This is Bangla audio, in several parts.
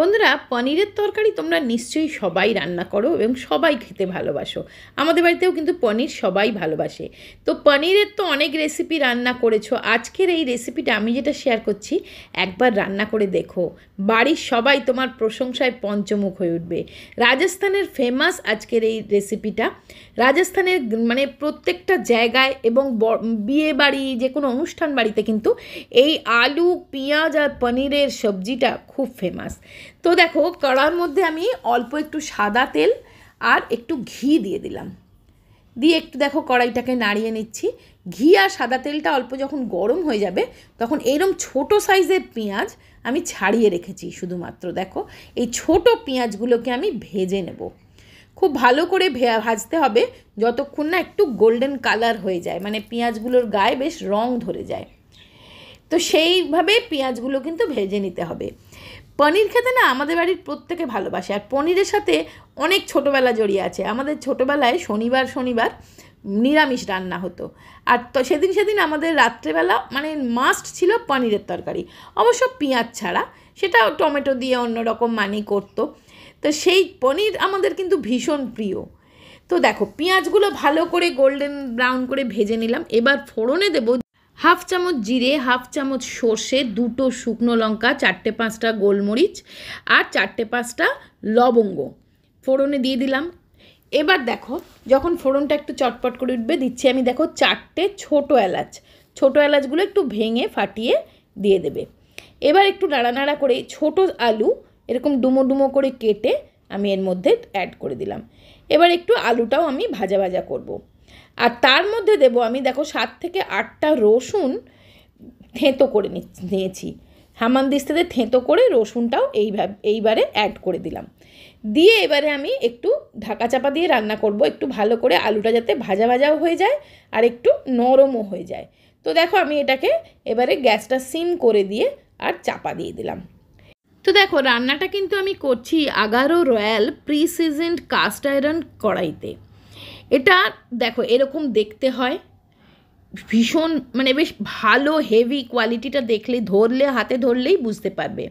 বন্ধুরা, পনিরের তরকারি তোমরা নিশ্চয়ই সবাই রান্না করো এবং সবাই খেতে ভালোবাসো। আমাদের বাড়িতেও কিন্তু পনির সবাই ভালোবাসে। তো পনিরের তো অনেক রেসিপি রান্না করেছো। আজকের এই রেসিপিটা আমি যেটা শেয়ার করছি, একবার রান্না করে দেখো, বাড়ির সবাই তোমার প্রশংসায় পঞ্চমুখ হয়ে উঠবে। রাজস্থানের ফেমাস আজকের এই রেসিপিটা। রাজস্থানের মানে প্রত্যেকটা জায়গায় এবং বিয়ে বাড়ি, যে কোনো অনুষ্ঠান বাড়িতে কিন্তু এই আলু, পেঁয়াজ আর পনিরের সবজিটা খুব ফেমাস। তো দেখো, কড়ার মধ্যে আমি অল্প একটু সাদা তেল আর একটু ঘি দিয়ে দিলাম। দিয়ে একটু দেখো কড়াইটাকে নাড়িয়ে নিচ্ছি। ঘি আর সাদা তেলটা অল্প যখন গরম হয়ে যাবে, তখন এরম ছোট সাইজের পেঁয়াজ আমি ছাড়িয়ে রেখেছি শুধুমাত্র। দেখো, এই ছোট পেঁয়াজগুলোকে আমি ভেজে নেব। খুব ভালো করে ভাজতে হবে যতক্ষণ না একটু গোল্ডেন কালার হয়ে যায়, মানে পেঁয়াজগুলোর গায়ে বেশ রং ধরে যায়। তো সেইভাবে পেঁয়াজগুলো কিন্তু ভেজে নিতে হবে। পনির খেতে না আমাদের বাড়ির প্রত্যেকে ভালোবাসে, আর পনিরের সাথে অনেক ছোটোবেলা জড়িয়ে আছে। আমাদের ছোটোবেলায় শনিবার নিরামিষ রান্না হতো, আর তো সেদিন আমাদের রাত্রেবেলা মানে মাস্ট ছিল পনিরের তরকারি, অবশ্য পেঁয়াজ ছাড়া, সেটা টমেটো দিয়ে অন্যরকম মানি করতো। তো সেই পনির আমাদের কিন্তু ভীষণ প্রিয়। তো দেখো, পেঁয়াজগুলো ভালো করে গোল্ডেন ব্রাউন করে ভেজে নিলাম। এবার ফোড়নে দেবো হাফ চামচ জিরে, হাফ চামচ সর্ষে, 2টো শুকনো লঙ্কা, 4-5টা গোলমরিচ আর 4-5টা লবঙ্গ ফোড়নে দিয়ে দিলাম। এবার দেখো, যখন ফোড়নটা একটু চটপট করে উঠবে, দিচ্ছি আমি দেখো 4টে ছোটো এলাচ। ছোটো এলাচগুলো একটু ভেঙে ফাটিয়ে দিয়ে দেবে। এবার একটু নাড়ানাড়া করে ছোট আলু এরকম ডুমো ডুমো করে কেটে আমি এর মধ্যে অ্যাড করে দিলাম। এবার একটু আলুটাও আমি ভাজা ভাজা করব। আর তার মধ্যে দেবো আমি দেখো 7 থেকে 8টা রসুন থেঁতো করে নিয়েছি। হামানদিস্তাতে থেঁতো করে রসুনটাও এইবারে অ্যাড করে দিলাম। দিয়ে এবারে আমি একটু ঢাকা চাপা দিয়ে রান্না করব, একটু ভালো করে আলুটা যাতে ভাজা ভাজাও হয়ে যায় আর একটু নরমও হয়ে যায়। তো দেখো, আমি এটাকে এবারে গ্যাসটা সিম করে দিয়ে আর চাপা দিয়ে দিলাম। তো দেখো, রান্নাটা কিন্তু আমি করছি Agaro royal pre-seasoned cast iron কড়াইতে। এটা দেখো এরকম দেখতে হয়, ভীষণ মানে বেশ ভালো হেভি কোয়ালিটিটা দেখলে হাতে ধরলেই বুঝতে পারবে।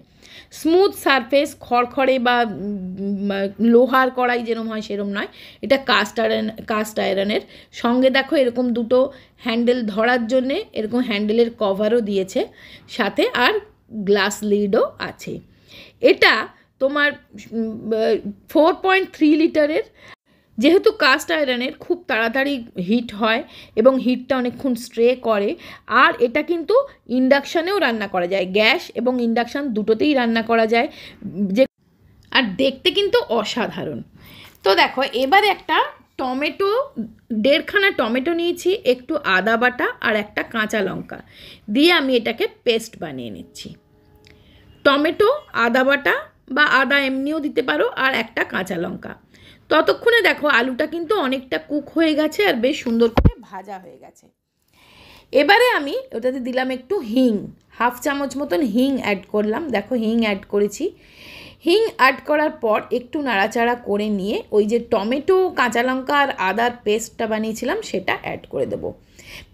স্মুথ সারফেস, খড়খড়ে বা লোহার কড়াই যেরকম হয় সেরকম নয়, এটা কাস্ট আয়রনের। সঙ্গে দেখো এরকম 2টো হ্যান্ডেল ধরার জন্যে এরকম হ্যান্ডেলের কভারও দিয়েছে সাথে, আর গ্লাস লিডও আছে। এটা তোমার 4.3 লিটারের। যেহেতু কাস্ট আয়রনের খুব তাড়াতাড়ি হিট হয় এবং হিটটা অনেকক্ষণ স্ট্রে করে, আর এটা কিন্তু ইন্ডাকশানেও রান্না করা যায়, গ্যাস এবং ইন্ডাকশান দুটোতেই রান্না করা যায়, আর দেখতে কিন্তু অসাধারণ। তো দেখো, এবারে একটা টমেটো, 1.5খানা টমেটো নিয়েছি, একটু আদা বাটা আর একটা কাঁচা লঙ্কা দিয়ে আমি এটাকে পেস্ট বানিয়ে নিচ্ছি। টমেটো, আদা বাটা বা আদা এমনিও দিতে পারো, আর একটা কাঁচা লঙ্কা। ততক্ষণে দেখো আলুটা কিন্তু অনেকটা কুক হয়ে গেছে আর বেশ সুন্দর করে ভাজা হয়ে গেছে। এবারে আমি ওটাতে দিলাম একটু হিং, হাফ চামচ মতন হিং অ্যাড করলাম। দেখো, হিং অ্যাড করেছি। হিং অ্যাড করার পর একটু নাড়াচাড়া করে নিয়ে ওই যে টমেটো, কাঁচা লঙ্কা আর আদার পেস্টটা বানিয়েছিলাম সেটা অ্যাড করে দেবো।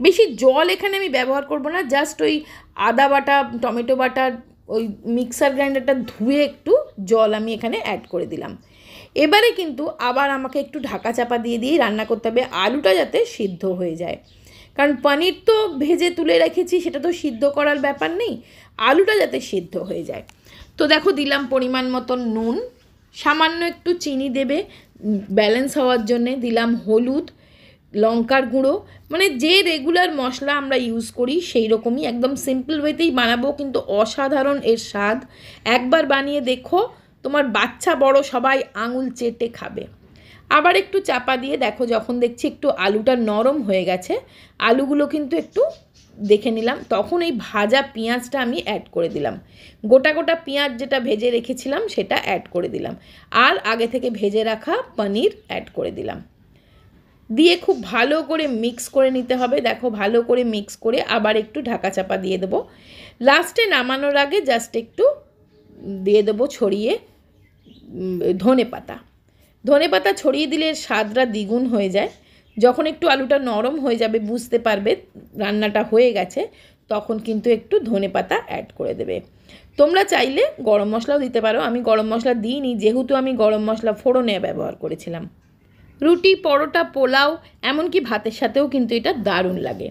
বেশি জল এখানে আমি ব্যবহার করব না, জাস্ট ওই আদা বাটা, টমেটো বাটার ওই মিক্সার গ্রাইন্ডারটা ধুয়ে একটু জল আমি এখানে অ্যাড করে দিলাম। এবারে কিন্তু আবার আমাকে একটু ঢাকা চাপা দিয়েই রান্না করতে হবে, আলুটা যাতে সিদ্ধ হয়ে যায়। কারণ পনির তো ভেজে তুলে রেখেছি, সেটা তো সিদ্ধ করার ব্যাপার নেই, আলুটা যাতে সিদ্ধ হয়ে যায়। তো দেখো, দিলাম পরিমাণ মতন নুন, সামান্য একটু চিনি দেবে ব্যালেন্স হওয়ার জন্যে, দিলাম হলুদ, লঙ্কার গুঁড়ো, মানে যে রেগুলার মশলা আমরা ইউজ করি সেই রকমই, একদম সিম্পল ওয়েতেই বানাবো, কিন্তু অসাধারণ এর স্বাদ। একবার বানিয়ে দেখো, তোমার বাচ্চা বড় সবাই আঙুল চেটে খাবে। আবার একটু চাপা দিয়ে দেখো, যখন দেখছি একটু আলুটা নরম হয়ে গেছে, আলুগুলো কিন্তু একটু দেখে নিলাম, তখন এই ভাজা পেঁয়াজটা আমি অ্যাড করে দিলাম। গোটা গোটা পেঁয়াজ যেটা ভেজে রেখেছিলাম সেটা অ্যাড করে দিলাম, আর আগে থেকে ভেজে রাখা পনির অ্যাড করে দিলাম। দিয়ে খুব ভালো করে মিক্স করে নিতে হবে। দেখো, ভালো করে মিক্স করে আবার একটু ঢাকা চাপা দিয়ে দেবো। লাস্টে নামানোর আগে জাস্ট একটু দিয়ে দেবো ছড়িয়ে ধনে পাতা ছড়িয়ে দিলে স্বাদটা দ্বিগুণ হয়ে যায়। যখন একটু আলুটা নরম হয়ে যাবে, বুঝতে পারবে রান্নাটা হয়ে গেছে, তখন কিন্তু একটু ধনে পাতা অ্যাড করে দেবে। তোমরা চাইলে গরম মশলাও দিতে পারো, আমি গরম মশলা দিইনি যেহেতু আমি গরম মশলা ফোড়নে ব্যবহার করেছিলাম। রুটি, পরোটা, পোলাও, এমনকি ভাতের সাথেও কিন্তু এটা দারুণ লাগে।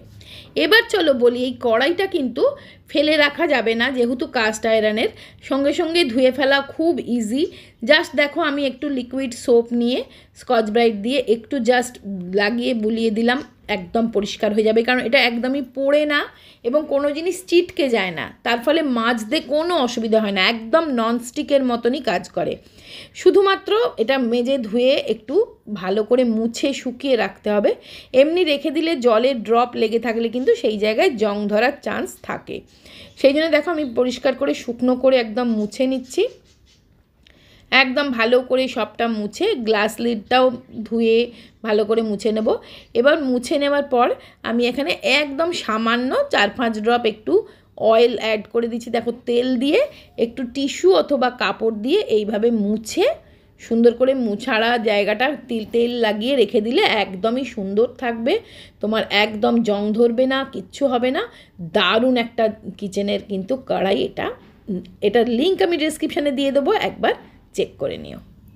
এবার চলো বলি, এই কড়াইটা কিন্তু ফেলে রাখা যাবে না, যেহেতু কাস্ট আয়রনের, সঙ্গে সঙ্গে ধুয়ে ফেলা খুব ইজি। জাস্ট দেখো আমি একটু লিকুইড সোপ নিয়ে স্কচ ব্রাইট দিয়ে একটু জাস্ট লাগিয়ে বুলিয়ে দিলাম, একদম পরিষ্কার হয়ে যাবে। কারণ এটা একদমই পোড়ে না এবং কোনো জিনিস চিটকে যায় না, তার ফলে মাজতে কোনো অসুবিধা হয় না, একদম ননস্টিকের মতনই কাজ করে। শুধুমাত্র এটা মেজে ধুয়ে একটু ভালো করে মুছে শুকিয়ে রাখতে হবে। এমনি রেখে দিলে জলের ড্রপ লেগে থাকলে কিন্তু সেই জায়গায় জং ধরার চান্স থাকে। সেই জন্য দেখো আমি পরিষ্কার করে শুকনো করে একদম মুছে নিচ্ছি, একদম ভালো করে সবটা মুছে, গ্লাস লিডটাও ধুয়ে ভালো করে মুছে নেব। এবার মুছে নেওয়ার পর আমি এখানে একদম সামান্য 4-5 ড্রপ একটু অয়েল অ্যাড করে দিচ্ছি। দেখো তেল দিয়ে একটু টিস্যু অথবা কাপড় দিয়ে এইভাবে মুছে সুন্দর করে মুছাড়া জায়গাটা তেল লাগিয়ে রেখে দিলে একদমই সুন্দর থাকবে, তোমার একদম জং ধরবে না, কিচ্ছু হবে না। দারুণ একটা কিচেনের কিন্তু কড়াই এটা। এটার লিঙ্ক আমি ডেসক্রিপশানে দিয়ে দেবো, একবার চেক করে নিও।